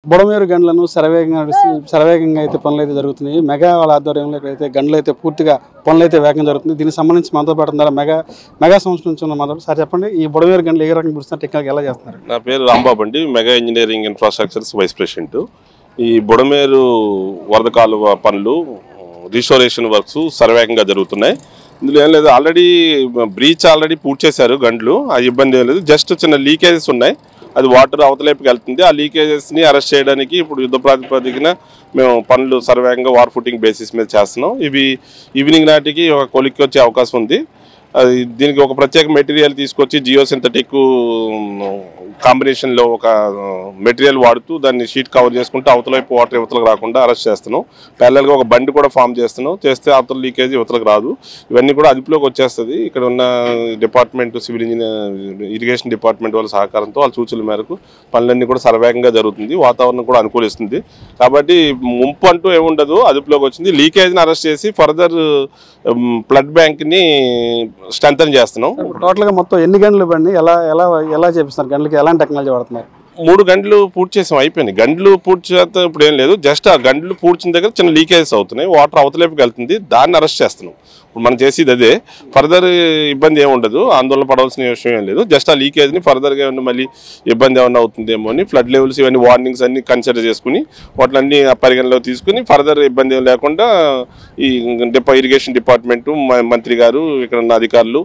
బుడమేరు గంటలను శరవేగంగా అయితే పనులు అయితే జరుగుతున్నాయి. మెగా వాళ్ళ ఆధ్వర్యంలో అయితే గంటలు అయితే పూర్తిగా పనులు అయితే వేగంగా జరుగుతుంది. దీనికి సంబంధించి మనతో పాటు ద్వారా మెగా సంస్థ నుంచి ఉన్న మాట్లాడు. సార్ చెప్పండి, ఈ బుడమేరు గంటలు ఏ రకంగా పుడుతున్నారు, టెక్నికల్ ఎలా చేస్తున్నారు? నా పేరు రాంబాబు అండి, mega engineering infrastructures vice president. ఈ బుడమేరు వరద కాలువ పనులు రిస్టోరేషన్ వర్క్స్ శరవేగంగా జరుగుతున్నాయి. ఇందులో ఏం లేదు, బ్రీచ్ ఆల్రెడీ పూర్తి చేశారు గంటలు, ఆ ఇబ్బంది ఏం లేదు. జస్ట్ చిన్న లీకేజెస్ ఉన్నాయి, అది వాటర్ అవతలేపుకి వెళ్తుంది. ఆ లీకేజెస్ని అరెస్ట్ చేయడానికి ఇప్పుడు యుద్ధ ప్రాతిపదికన మేము పనులు సర్వేగంగా వార్ ఫుటింగ్ బేసిస్ మీద చేస్తున్నాం. ఇవి ఈవినింగ్ నాటికి ఒక కొలిక్కి వచ్చే అవకాశం ఉంది. దీనికి ఒక ప్రత్యేక మెటీరియల్ తీసుకొచ్చి జియో సింథటిక్ కాంబినేషన్లో ఒక మెటీరియల్ వాడుతూ దాన్ని షీట్ కవర్ చేసుకుంటూ అవతలైపు వాటర్ యువతలకు రాకుండా అరెస్ట్ చేస్తున్నాం. ప్యారలల్గా ఒక బండి కూడా ఫామ్ చేస్తున్నాం, చేస్తే అవతల లీకేజ్ యువతలకు రాదు. ఇవన్నీ కూడా అదుపులోకి వచ్చేస్తుంది. ఇక్కడ ఉన్న డిపార్ట్మెంట్, సివిల్ ఇరిగేషన్ డిపార్ట్మెంట్ వాళ్ళ సహకారంతో వాళ్ళ సూచనల మేరకు పనులన్నీ కూడా సర్వేగంగా జరుగుతుంది. వాతావరణం కూడా అనుకూలిస్తుంది. కాబట్టి ముంపు అంటూ ఏముండదు, అదుపులోకి వచ్చింది. లీకేజ్ని అరెస్ట్ చేసి ఫర్దర్ ఫ్లడ్ బ్యాంక్ని స్ట్రెంథన్ చేస్తున్నాం. టోటల్గా మొత్తం ఎన్ని గంటలు బండి ఎలా చేపిస్తున్నారు? గంటలకి ఎలాంటి టెక్నాలజీ వాడుతున్నారు? 3 గంటలు పూర్తి చేసాం, అయిపోయింది. గంటలు పూర్తి చేస్తే ఇప్పుడు ఏం లేదు, జస్ట్ ఆ గంటలు పూర్చిన దగ్గర చిన్న లీకేజెస్ అవుతున్నాయి, వాటర్ అవతలేపుకి వెళ్తుంది, దాన్ని అరెస్ట్ చేస్తున్నాం. ఇప్పుడు మనం చేసేది అదే. ఫర్దర్ ఇబ్బంది ఏమి ఉండదు, ఆందోళన పడవలసిన విషయం ఏం లేదు. జస్ట్ ఆ లీకేజ్ని ఫర్దర్గా ఏమన్నా మళ్ళీ ఇబ్బంది ఏమన్నా అవుతుందేమో అని ఫ్లడ్ లెవెల్స్ ఇవన్నీ వార్నింగ్స్ అన్ని కన్సిడర్ చేసుకుని వాటిలన్నీ పరిగణలో తీసుకుని ఫర్దర్ ఇబ్బంది ఏం లేకుండా ఈ ఇరిగేషన్ డిపార్ట్మెంటు, మంత్రి గారు, ఇక్కడ ఉన్న అధికారులు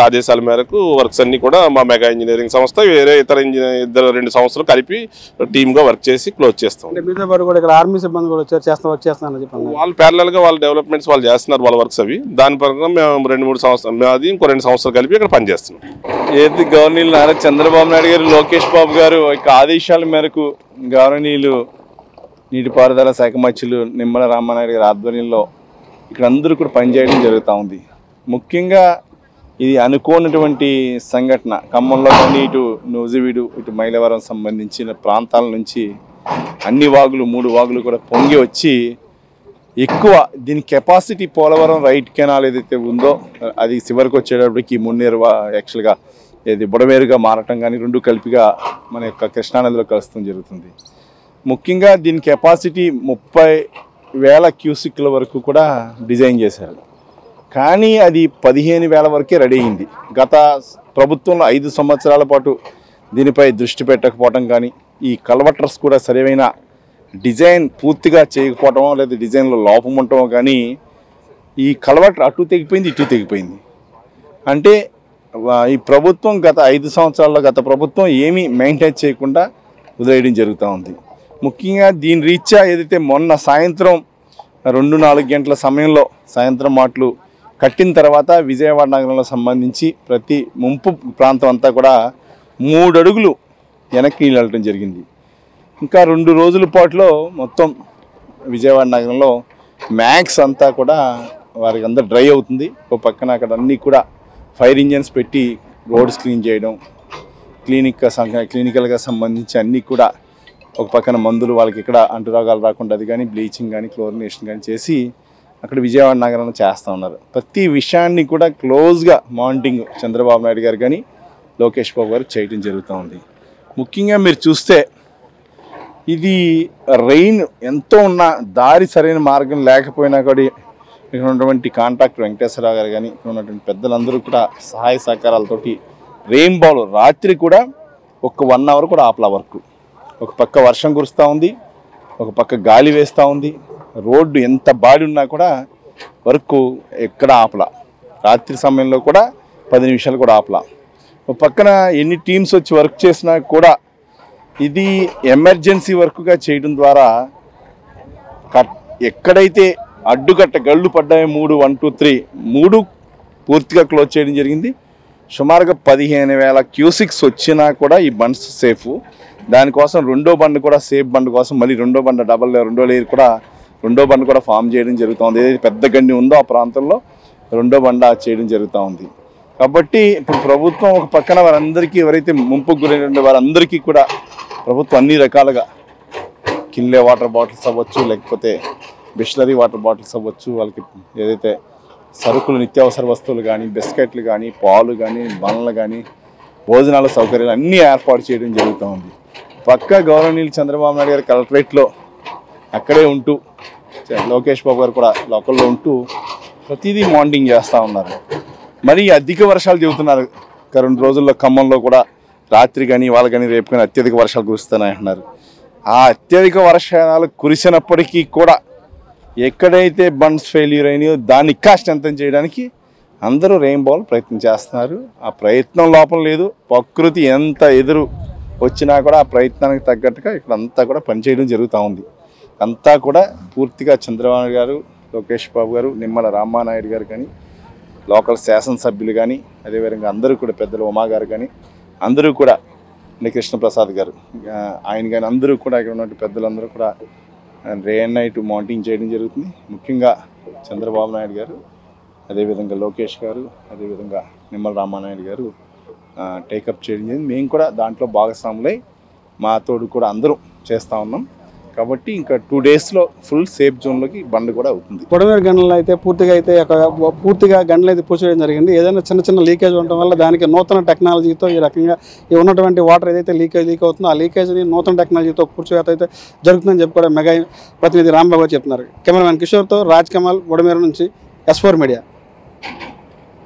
ఆదేశాల మేరకు వర్క్స్ అన్ని కూడా మా మెగా ఇంజనీరింగ్ సంస్థ వేరే ఇతర 2 సంస్థలు కలిపి టీమ్గా వర్క్ చేసి క్లోజ్ చేస్తాం. మీతో పాటు కూడా ఇక్కడ ఆర్మీ సిబ్బంది కూడా వర్క్ చేస్తానని చెప్పి వాళ్ళు ప్యారలల్గా వాళ్ళ డెవలప్మెంట్స్ వాళ్ళు చేస్తున్నారు, వాళ్ళ వర్క్స్ అవి. దాని ప్రకారం మేము 2-3 సంవత్సరాలు, అది ఇంకో 2 సంవత్సరాలు కలిపి ఇక్కడ పనిచేస్తున్నాం. ఏది గవర్నీయులు నారా చంద్రబాబు నాయుడు గారు, లోకేష్ బాబు గారు యొక్క ఆదేశాల మేరకు గవర్నీయులు నీటిపారుదల శాఖ మంత్రులు నిమ్మల రామానాయుడు గారి ఆధ్వర్యంలో ఇక్కడ అందరూ కూడా పనిచేయడం జరుగుతూ ఉంది. ముఖ్యంగా ఇది అనుకోనటువంటి సంఘటన. ఖమ్మంలో కానీ, ఇటు నూజివీడు, ఇటు మైలవరం సంబంధించిన ప్రాంతాల నుంచి అన్ని వాగులు, 3 వాగులు కూడా పొంగి వచ్చి ఎక్కువ దీని కెపాసిటీ పోలవరం రైట్ కెనాల్ ఏదైతే ఉందో అది చివరికి వచ్చేటప్పటికి మున్నేరు యాక్చువల్గా ఏది బుడమేరుగా మారటం కానీ 2 కలిపిగా మన యొక్క కృష్ణానదిలో కలుస్తూ జరుగుతుంది. ముఖ్యంగా దీని కెపాసిటీ 30,000 క్యూసిక్ల వరకు కూడా డిజైన్ చేశారు, కానీ అది 15,000 వరకే రెడీ అయింది. గత ప్రభుత్వంలో 5 సంవత్సరాల పాటు దీనిపై దృష్టి పెట్టకపోవటం కానీ, ఈ కల్వర్టర్స్ కూడా సరైన డిజైన్ పూర్తిగా చేయకపోవటమో లేదా డిజైన్లో లోపం ఉండటమో కానీ ఈ కల్వర్టర్ అటు తెగిపోయింది, ఇటు తెగిపోయింది. అంటే ఈ ప్రభుత్వం గత 5 సంవత్సరాల్లో గత ప్రభుత్వం ఏమీ మెయింటైన్ చేయకుండా వదిలేయడం జరుగుతూ ఉంది. ముఖ్యంగా దీని రీత్యా ఏదైతే మొన్న సాయంత్రం 2-4 గంటల సమయంలో సాయంత్రం మాటలు కట్టిన తర్వాత విజయవాడ నగరంలో సంబంధించి ప్రతి ముంపు ప్రాంతం అంతా కూడా 3 అడుగులు వెనక్కి వెళ్ళటం జరిగింది. ఇంకా 2 రోజుల పాటులో మొత్తం విజయవాడ నగరంలో మ్యాక్స్ అంతా కూడా వారికి అందరూ డ్రై అవుతుంది. ఒక పక్కన అక్కడ అన్నీ కూడా ఫైర్ ఇంజన్స్ పెట్టి రోడ్స్ క్లీన్ చేయడం, క్లినికల్గా సంబంధించి అన్నీ కూడా ఒక పక్కన మందులు వాళ్ళకి ఇక్కడ అంటురోగాలు రాకుండా అది కానీ బ్లీచింగ్ కానీ క్లోరినేషన్ కానీ చేసి అక్కడ విజయవాడ నగరంలో చేస్తూ ఉన్నారు. ప్రతి విషయాన్ని కూడా క్లోజ్గా మానిటరింగ్ చంద్రబాబు నాయుడు గారు కానీ లోకేష్ బాబు గారు చేయడం జరుగుతూ ఉంది. ముఖ్యంగా మీరు చూస్తే ఇది రెయిన్ ఎంతో ఉన్న దారి సరైన మార్గం లేకపోయినా కూడా ఇక్కడ ఉన్నటువంటి కాంట్రాక్టర్ వెంకటేశ్వరరావు గారు కానీ ఇక్కడ ఉన్నటువంటి పెద్దలందరూ కూడా సహాయ సహకారాలతోటి రెయిన్బాల్ రాత్రి కూడా ఒక 1 అవర్ కూడా ఆపలా వర్క్. ఒక పక్క వర్షం కురుస్తూ ఉంది, ఒక పక్క గాలి వేస్తూ ఉంది, రోడ్డు ఎంత బాడి ఉన్నా కూడా వర్క్ ఎక్కడ ఆపలా. రాత్రి సమయంలో కూడా 10 నిమిషాలు కూడా ఆపలా. ఒక పక్కన ఎన్ని టీమ్స్ వచ్చి వర్క్ చేసినా కూడా ఇది ఎమర్జెన్సీ వర్క్గా చేయడం ద్వారా ఎక్కడైతే అడ్డుకట్ట గళ్ళు పడ్డాయో 3 పూర్తిగా క్లోజ్ చేయడం జరిగింది. సుమారుగా 15,000 క్యూసిక్స్ వచ్చినా కూడా ఈ బండ్స్ సేఫ్. దానికోసం 2వ బండ్ కూడా సేఫ్ బండ్ కోసం మళ్ళీ 2వ బండ్ రెండో లేయర్ కూడా 2వ బండ్ కూడా ఫామ్ చేయడం జరుగుతుంది. ఏదైతే పెద్ద గండి ఉందో ఆ ప్రాంతంలో 2వ బండ చేయడం జరుగుతూ ఉంది. కాబట్టి ఇప్పుడు ప్రభుత్వం ఒక పక్కన వారందరికీ ఎవరైతే ముంపుకు గురైన వారందరికీ కూడా ప్రభుత్వం అన్ని రకాలుగా కిన్లే వాటర్ బాటిల్స్ అవ్వచ్చు, లేకపోతే బిస్లరీ వాటర్ బాటిల్స్ అవ్వచ్చు, వాళ్ళకి ఏదైతే సరుకులు నిత్యావసర వస్తువులు కానీ బిస్కెట్లు కానీ పాలు కానీ బండ్లు కానీ భోజనాల సౌకర్యాలు అన్నీ ఏర్పాటు చేయడం జరుగుతూ ఉంది. పక్కా గౌరవనీయులు చంద్రబాబు నాయుడు గారు కలెక్టరేట్లో అక్కడే ఉంటూ లోకేష్ బాబు గారు కూడా లోకల్లో ఉంటూ ప్రతిదీ మానిటరింగ్ చేస్తూ ఉన్నారు. మరి అధిక వర్షాలు చెబుతున్నారు. 2 రోజుల్లో ఖమ్మంలో కూడా రాత్రి కానీ ఇవాళ కానీ రేపు కానీ అత్యధిక వర్షాలు కురుస్తున్నాయి అంటున్నారు. ఆ అత్యధిక వర్షాలు కురిసినప్పటికీ కూడా ఎక్కడైతే బండ్స్ ఫెయిల్యూర్ అయినాయో దాన్ని ఇంకా స్ట్రెంథెన్ చేయడానికి అందరూ రెయిన్బోలు ప్రయత్నం చేస్తున్నారు. ఆ ప్రయత్నం లోపం లేదు. ప్రకృతి ఎంత ఎదురు వచ్చినా కూడా ఆ ప్రయత్నానికి తగ్గట్టుగా ఇక్కడ అంతా కూడా పనిచేయడం జరుగుతూ ఉంది. అంతా కూడా పూర్తిగా చంద్రబాబు నాయుడు గారు, లోకేష్ బాబు గారు, నిమ్మల రామానాయుడు గారు కానీ, లోకల్ శాసనసభ్యులు కానీ, అదేవిధంగా అందరూ కూడా పెద్దలు ఉమా గారు కానీ, అందరూ కూడా కృష్ణప్రసాద్ గారు ఆయన కానీ అందరూ కూడా ఇక్కడ ఉన్నటువంటి పెద్దలందరూ కూడా డే అండ్ నైట్ మానిటరింగ్ చేయడం జరుగుతుంది. ముఖ్యంగా చంద్రబాబు నాయుడు గారు, అదేవిధంగా లోకేష్ గారు, అదేవిధంగా నిమ్మల రామానాయుడు గారు టేకప్ చేయడం జరిగింది. మేము కూడా దాంట్లో భాగస్వాములై మా తోడు కూడా అందరూ చేస్తూ ఉన్నాం. కాబట్టి ఇంకా 2 డేస్లో ఫుల్ సేఫ్ జోన్లోకి బండ్ కూడా అవుతుంది. బుడమేరు గంటలు అయితే పూర్తిగా గంటలు అయితే పూడ్చేయడం జరిగింది. ఏదైనా చిన్న చిన్న లీకేజ్ ఉండటం వల్ల దానికి నూతన టెక్నాలజీతో ఈ రకంగా ఉన్నటువంటి వాటర్ ఏదైతే లీక్ అవుతుందో ఆ లీకేజ్ని నూతన టెక్నాలజీతో పూడ్చివేత అయితే జరుగుతుందని చెప్పి కూడా మెగా ప్రతినిధి రాంబాబు చెప్తున్నారు. కెమెరామెన్ కిషోర్తో రాజ్ కమల్, బుడమేరు నుంచి S4 మీడియా.